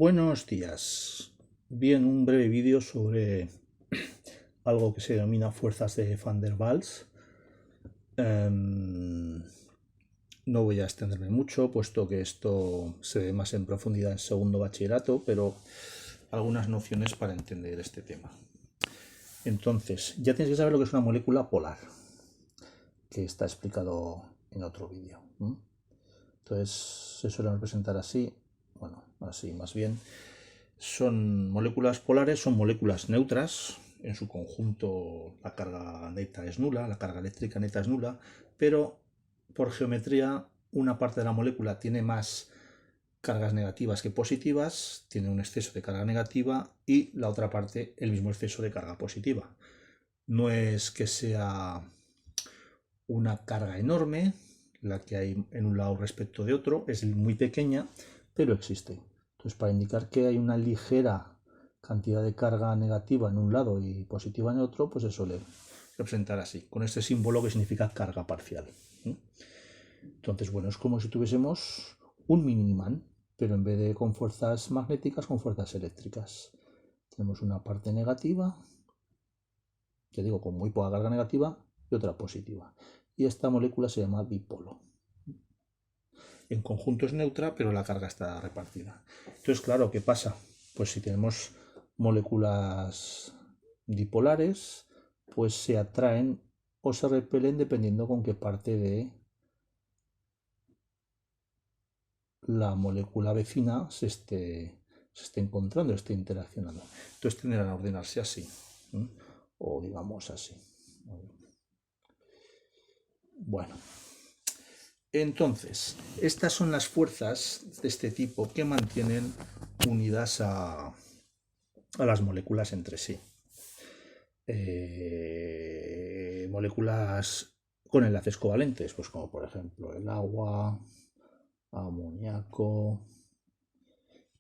Buenos días. Bien, un breve vídeo sobre algo que se denomina fuerzas de Van der Waals. No voy a extenderme mucho, puesto que esto se ve más en profundidad en segundo bachillerato, pero algunas nociones para entender este tema. Entonces, ya tienes que saber lo que es una molécula polar, que está explicado en otro vídeo. Entonces, se suele representar así, bueno, así más bien. Son moléculas polares, son moléculas neutras. En su conjunto la carga neta es nula, la carga eléctrica neta es nula, pero por geometría una parte de la molécula tiene más cargas negativas que positivas, tiene un exceso de carga negativa y la otra parte el mismo exceso de carga positiva. No es que sea una carga enorme la que hay en un lado respecto de otro, es muy pequeña, pero existe. Entonces, para indicar que hay una ligera cantidad de carga negativa en un lado y positiva en el otro, pues se suele representar así, con este símbolo que significa carga parcial. Entonces, bueno, es como si tuviésemos un mini imán, pero en vez de con fuerzas magnéticas, con fuerzas eléctricas. Tenemos una parte negativa, ya digo, con muy poca carga negativa, y otra positiva. Y esta molécula se llama dipolo. En conjunto es neutra, pero la carga está repartida. Entonces, claro, ¿qué pasa? Pues si tenemos moléculas dipolares, pues se atraen o se repelen dependiendo con qué parte de la molécula vecina se esté encontrando, esté interaccionando. Entonces tendrán a ordenarse así, o digamos así. Bueno. Entonces, estas son las fuerzas de este tipo que mantienen unidas a las moléculas entre sí. Moléculas con enlaces covalentes, pues como por ejemplo el agua, amoníaco,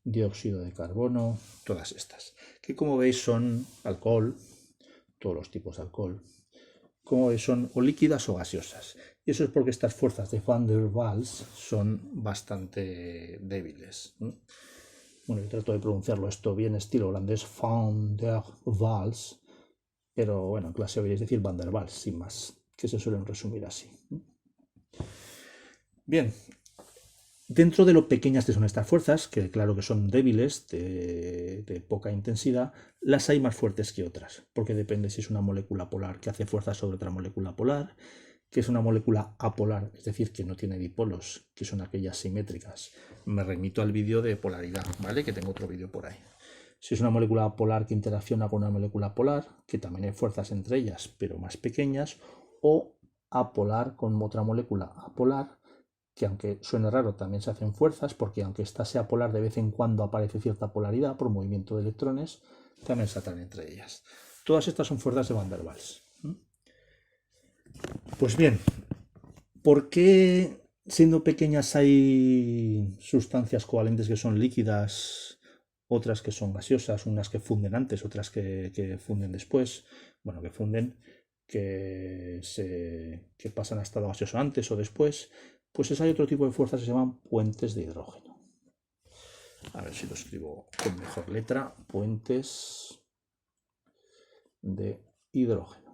dióxido de carbono, todas estas, que como veis son alcohol, todos los tipos de alcohol, como veis son o líquidas o gaseosas. Y eso es porque estas fuerzas de Van der Waals son bastante débiles. Bueno, yo trato de pronunciarlo esto bien estilo holandés, Van der Waals, pero bueno, en clase oiréis decir Van der Waals, sin más, que se suelen resumir así. Bien, dentro de lo pequeñas que son estas fuerzas, que claro que son débiles, de poca intensidad, las hay más fuertes que otras, porque depende si es una molécula polar que hace fuerza sobre otra molécula polar, que es una molécula apolar, es decir, que no tiene dipolos, que son aquellas simétricas. Me remito al vídeo de polaridad, ¿vale? Que tengo otro vídeo por ahí. Si es una molécula polar que interacciona con una molécula polar, que también hay fuerzas entre ellas, pero más pequeñas, o apolar con otra molécula apolar, que aunque suene raro también se hacen fuerzas, porque aunque ésta sea polar de vez en cuando aparece cierta polaridad por movimiento de electrones, también se atraen entre ellas. Todas estas son fuerzas de Van der Waals. Pues bien, ¿por qué siendo pequeñas hay sustancias covalentes que son líquidas, otras que son gaseosas, unas que funden antes, otras que funden después? Bueno, que funden, que pasan a estado gaseoso antes o después. Pues hay otro tipo de fuerzas que se llaman puentes de hidrógeno. A ver si lo escribo con mejor letra. Puentes de hidrógeno.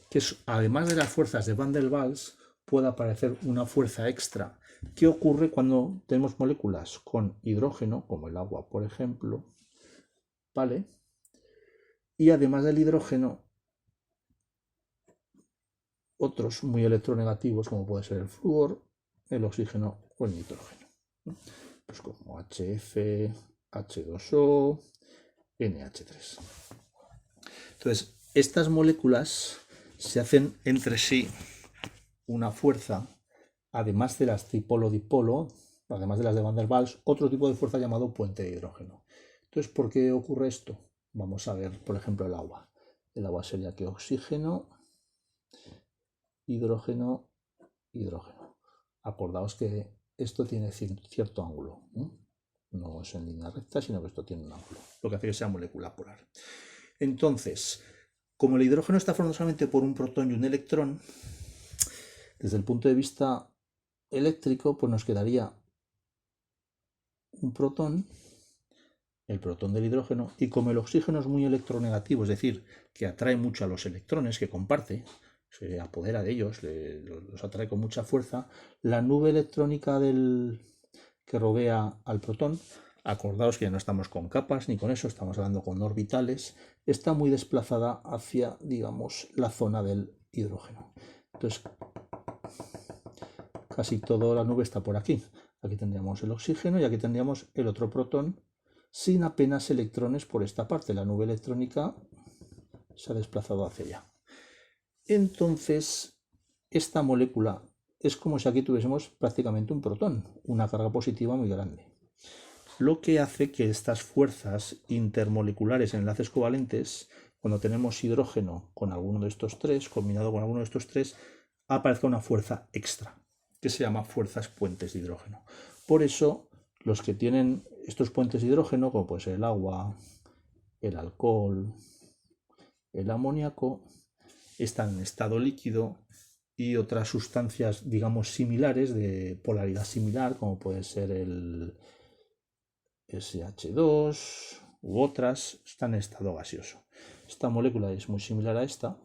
Que además de las fuerzas de Van der Waals, puede aparecer una fuerza extra. ¿Qué ocurre cuando tenemos moléculas con hidrógeno, como el agua, por ejemplo? ¿Vale? Y además del hidrógeno, otros muy electronegativos, como puede ser el flúor, el oxígeno o el nitrógeno. Pues como HF, H2O, NH3. Entonces, estas moléculas se hacen entre sí una fuerza, además de las dipolo-dipolo, además de las de Van der Waals, otro tipo de fuerza llamado puente de hidrógeno. Entonces, ¿por qué ocurre esto? Vamos a ver, por ejemplo, el agua. El agua sería que oxígeno, hidrógeno, hidrógeno. Acordaos que esto tiene cierto ángulo. No es en línea recta, sino que esto tiene un ángulo, lo que hace que sea molécula polar. Entonces, como el hidrógeno está formado solamente por un protón y un electrón, desde el punto de vista eléctrico, pues nos quedaría un protón, el protón del hidrógeno, y como el oxígeno es muy electronegativo, es decir, que atrae mucho a los electrones que comparte, se apodera de ellos, los atrae con mucha fuerza, la nube electrónica que rodea al protón, acordaos que ya no estamos con capas ni con eso, estamos hablando con orbitales, está muy desplazada hacia, digamos, la zona del hidrógeno. Entonces, casi toda la nube está por aquí. Aquí tendríamos el oxígeno y aquí tendríamos el otro protón sin apenas electrones por esta parte. La nube electrónica se ha desplazado hacia allá. Entonces, esta molécula es como si aquí tuviésemos prácticamente un protón, una carga positiva muy grande. Lo que hace que estas fuerzas intermoleculares en enlaces covalentes, cuando tenemos hidrógeno con alguno de estos tres, combinado con alguno de estos tres, aparezca una fuerza extra, que se llama fuerzas puentes de hidrógeno. Por eso, los que tienen estos puentes de hidrógeno, como puede ser el agua, el alcohol, el amoníaco, están en estado líquido, y otras sustancias, digamos, similares, de polaridad similar, como puede ser el SH2 u otras, están en estado gaseoso. Esta molécula es muy similar a esta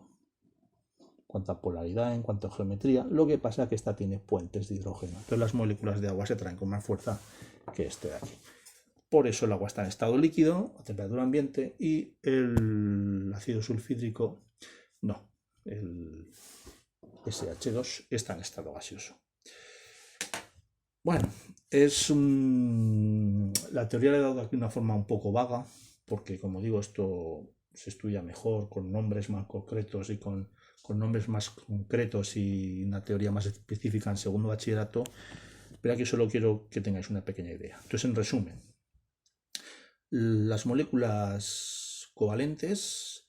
en cuanto a polaridad, en cuanto a geometría. Lo que pasa es que esta tiene puentes de hidrógeno. Entonces las moléculas de agua se traen con más fuerza que este de aquí. Por eso el agua está en estado líquido, a temperatura ambiente, y el ácido sulfídrico no. El SH2 está en estado gaseoso. Bueno, la teoría le he dado aquí una forma un poco vaga, porque como digo, esto se estudia mejor con nombres más concretos y con nombres más concretos y una teoría más específica en segundo bachillerato, pero aquí solo quiero que tengáis una pequeña idea. Entonces, en resumen, las moléculas covalentes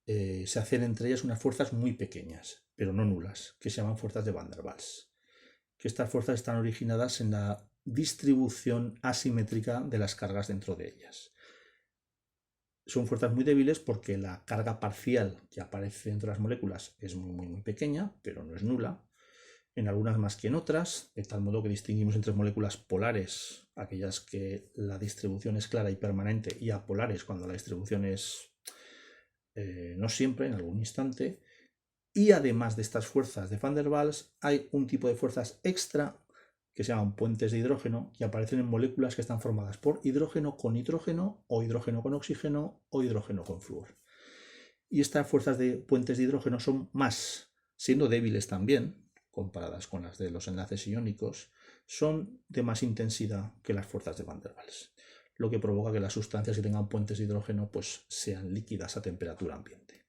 se hacen entre ellas unas fuerzas muy pequeñas, pero no nulas, que se llaman fuerzas de Van der Waals. Que estas fuerzas están originadas en la distribución asimétrica de las cargas dentro de ellas. Son fuerzas muy débiles porque la carga parcial que aparece dentro de las moléculas es muy pequeña, pero no es nula. En algunas más que en otras, de tal modo que distinguimos entre moléculas polares, aquellas que la distribución es clara y permanente, y apolares, cuando la distribución es no siempre, en algún instante. Y además de estas fuerzas de Van der Waals, hay un tipo de fuerzas extra que se llaman puentes de hidrógeno, que aparecen en moléculas que están formadas por hidrógeno con nitrógeno, o hidrógeno con oxígeno, o hidrógeno con flúor. Y estas fuerzas de puentes de hidrógeno son más, siendo débiles también, comparadas con las de los enlaces iónicos, son de más intensidad que las fuerzas de Van der Waals, lo que provoca que las sustancias que tengan puentes de hidrógeno pues sean líquidas a temperatura ambiente.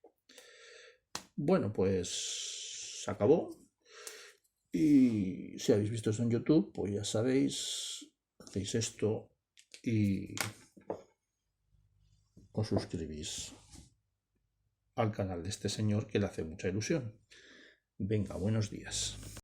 Bueno, pues se acabó. Y si habéis visto esto en YouTube, pues ya sabéis, hacéis esto y os suscribís al canal de este señor, que le hace mucha ilusión. Venga, buenos días.